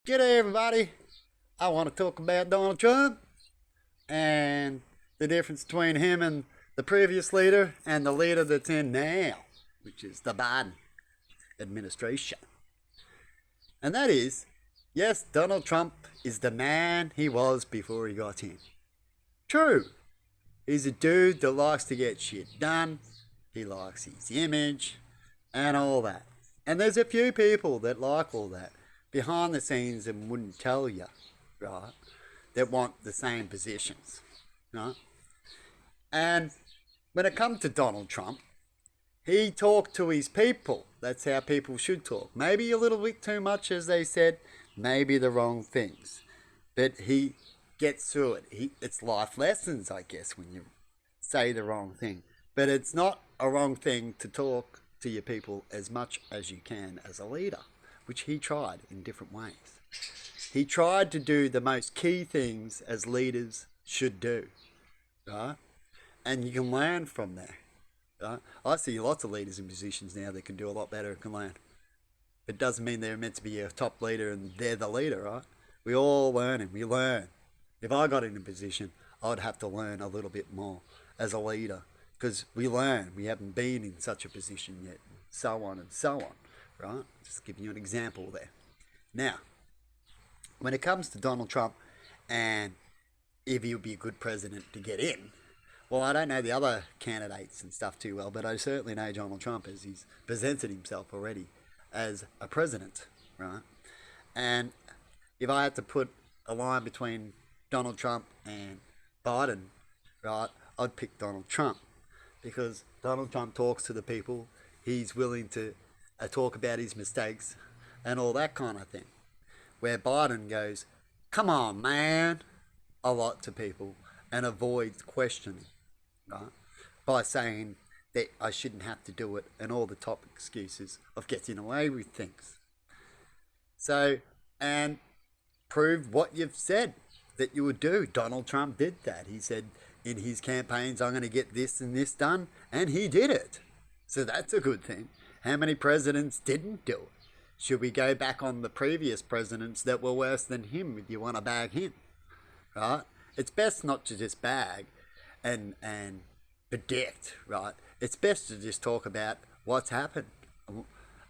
G'day, everybody. I want to talk about Donald Trump and the difference between him and the previous leader and the leader that's in now, which is the Biden administration. And that is, yes, Donald Trump is the man he was before he got in. True. He's a dude that likes to get shit done. He likes his image and all that. And there's a few people that like all that behind the scenes and wouldn't tell you, right? That want the same positions, right? And when it comes to Donald Trump, he talked to his people. That's how people should talk. Maybe a little bit too much, as they said, maybe the wrong things. But he gets through it. It's life lessons, I guess, when you say the wrong thing. But it's not a wrong thing to talk to your people as much as you can as a leader, which he tried in different ways. He tried to do the most key things as leaders should do, right? And you can learn from there. Right? I see lots of leaders in positions now that can do a lot better and can learn. It doesn't mean they're meant to be a top leader and they're the leader, right? We all learn and we learn. If I got in a position, I'd have to learn a little bit more as a leader because we learn. We haven't been in such a position yet, so on and so on, right? Just giving you an example there. Now, when it comes to Donald Trump and if he would be a good president to get in, well, I don't know the other candidates and stuff too well, but I certainly know Donald Trump as he's presented himself already as a president, right? And if I had to put a line between Donald Trump and Biden, right, I'd pick Donald Trump because Donald Trump talks to the people. He's willing to talk about his mistakes and all that kind of thing. Where Biden goes, come on, man, a lot to people and avoids questioning, right? By saying that I shouldn't have to do it and all the top excuses of getting away with things. So, and prove what you've said that you would do. Donald Trump did that. He said in his campaigns, I'm going to get this and this done, and he did it. So that's a good thing. How many presidents didn't do it? Should we go back on the previous presidents that were worse than him if you want to bag him? Right? It's best not to just bag and predict, right? It's best to just talk about what's happened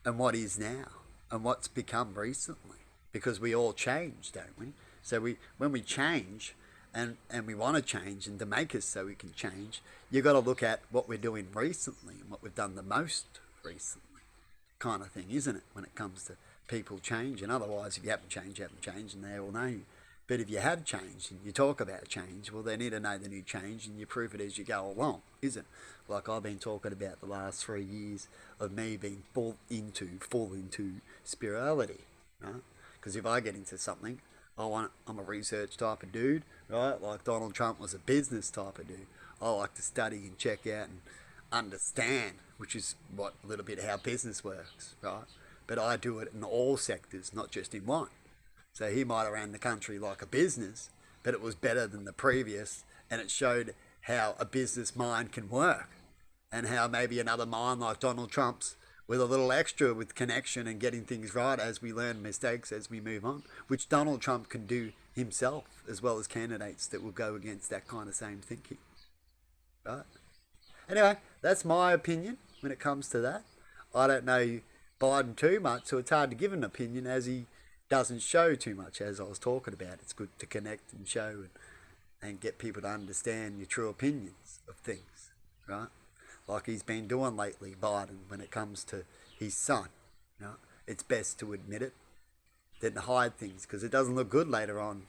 and what is now and what's become recently because we all change, don't we? So when we change and we want to change and to make us so we can change, you've got to look at what we're doing recently and what we've done the most recently kind of thing, isn't it, when it comes to people changing? Otherwise, if you haven't changed, and they all know you. But if you have changed and you talk about change, well, they need to know the new change and you prove it as you go along, isn't it? Like I've been talking about the last 3 years of me being full into spirituality, right? Because if I get into something, I'm a research type of dude, right? Like Donald Trump was a business type of dude. I like to study and check out and understand, which is what a little bit how business works, right? But I do it in all sectors, not just in one. So he might have ran the country like a business, but it was better than the previous, and it showed how a business mind can work, and how maybe another mind like Donald Trump's with a little extra with connection and getting things right as we learn mistakes as we move on, which Donald Trump can do himself as well as candidates that will go against that kind of same thinking, right? Anyway, that's my opinion when it comes to that. I don't know Biden too much, so it's hard to give an opinion as he doesn't show too much, as I was talking about. It's good to connect and show and get people to understand your true opinions of things, right? Like he's been doing lately, Biden, when it comes to his son. You know, it's best to admit it than to hide things because it doesn't look good later on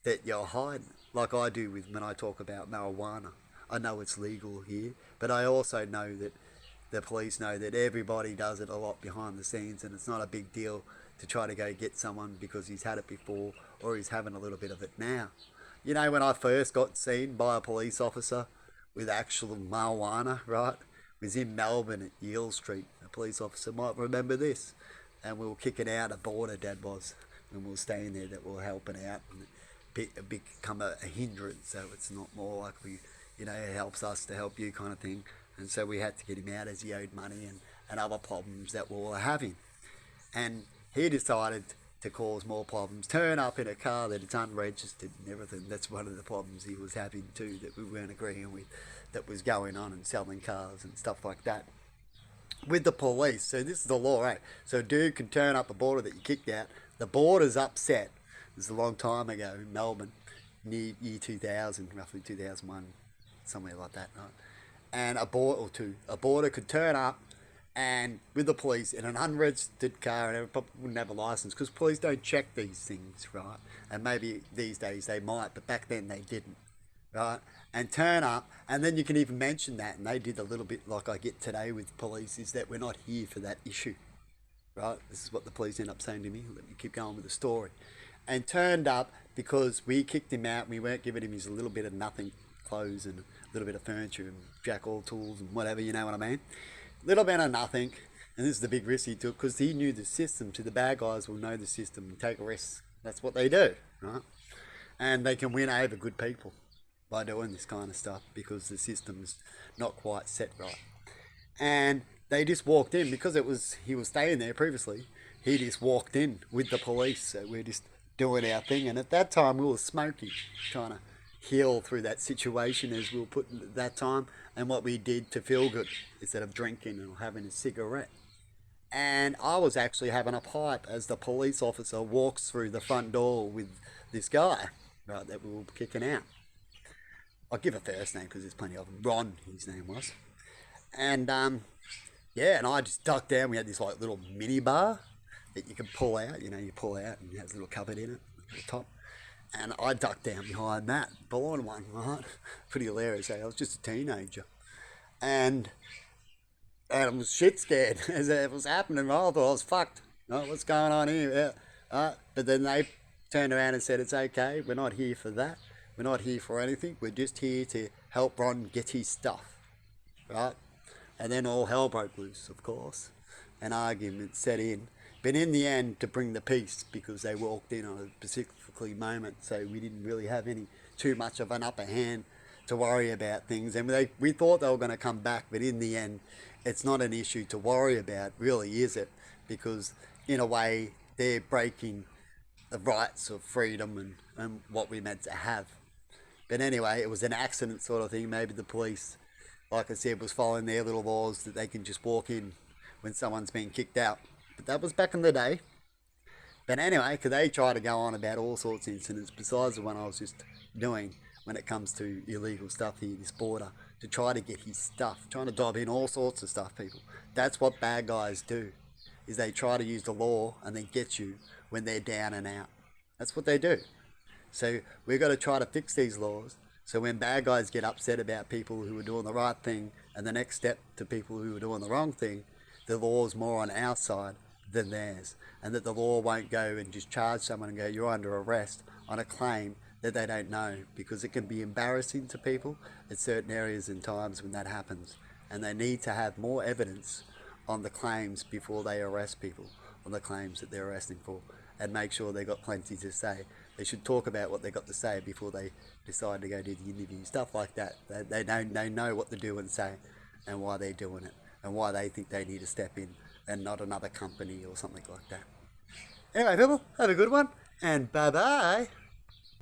that you're hiding, like I do with when I talk about marijuana. I know it's legal here, but I also know that the police know that everybody does it a lot behind the scenes and it's not a big deal to try to go get someone because he's had it before or he's having a little bit of it now. You know, when I first got seen by a police officer with actual marijuana, right, was in Melbourne at Yale Street. A police officer might remember this. And we were kicking out a border, Dad was, and we were staying there that we were helping out and become a hindrance, so it's not more like we, it helps us to help you kind of thing. And so we had to get him out as he owed money and other problems that we were having. And he decided to cause more problems. Turn up in a car that it's unregistered and everything. That's one of the problems he was having too, that we weren't agreeing with, that was going on, and selling cars and stuff like that with the police. So this is the law, right? So a dude can turn up a border that you kicked out. The border's upset. This is a long time ago in Melbourne, near year 2000, roughly 2001, somewhere like that, right? And a border could turn up and with the police in an unregistered car, and probably wouldn't have a license because police don't check these things, right? And maybe these days they might, but back then they didn't, right? And turn up, and then you can even mention that, and they did a little bit like I get today with police, is that we're not here for that issue, right? This is what the police end up saying to me. Let me keep going with the story. And turned up because we kicked him out and we weren't giving him his little bit of nothing, clothes and a little bit of furniture and jack all tools and whatever, you know what I mean? Little bit of nothing. And this is the big risk he took because he knew the system. To the bad guys will know the system and take a risk. That's what they do, right? And they can win over good people by doing this kind of stuff because the system's not quite set right. And they just walked in because he was staying there previously. He just walked in with the police. So we're just doing our thing. And at that time we were smoking, trying to heal through that situation as we were putting at that time, and what we did to feel good instead of drinking or having a cigarette. And I was actually having a pipe as the police officer walks through the front door with this guy, right, that we were kicking out. I'll give a first name because there's plenty of them. Ron, his name was. And yeah, and I just ducked down. We had this like little mini bar that you can pull out. You know, you pull out and it has a little cupboard in it at the top. And I ducked down behind that blind one, right? Pretty hilarious. I was just a teenager. And I was shit scared as it was happening. I thought I was fucked. Oh, what's going on here? Yeah. But then they turned around and said, it's okay. We're not here for that. We're not here for anything. We're just here to help Ron get his stuff. Right? And then all hell broke loose, of course. An argument set in. But in the end, to bring the peace, because they walked in on a specifically moment, so we didn't really have too much of an upper hand to worry about things. And we thought they were going to come back, but in the end, it's not an issue to worry about, really, is it? Because in a way, they're breaking the rights of freedom and what we're meant to have. But anyway, it was an accident sort of thing. Maybe the police, like I said, was following their little laws that they can just walk in when someone's been kicked out. But that was back in the day. But anyway, because they try to go on about all sorts of incidents besides the one I was just doing when it comes to illegal stuff here, this border, to try to get his stuff, trying to dive in all sorts of stuff, people. That's what bad guys do, is they try to use the law and they get you when they're down and out. That's what they do. So we've got to try to fix these laws. So when bad guys get upset about people who are doing the right thing and the next step to people who are doing the wrong thing, the law's more on our side than theirs, and that the law won't go and just charge someone and go, you're under arrest on a claim that they don't know, because it can be embarrassing to people at certain areas and times when that happens, and they need to have more evidence on the claims before they arrest people on the claims that they're arresting for, and make sure they've got plenty to say. They should talk about what they've got to say before they decide to go do the interview, stuff like that. They know what to do and say and why they're doing it and why they think they need to step in and not another company or something like that. Anyway, people, have a good one, and bye-bye.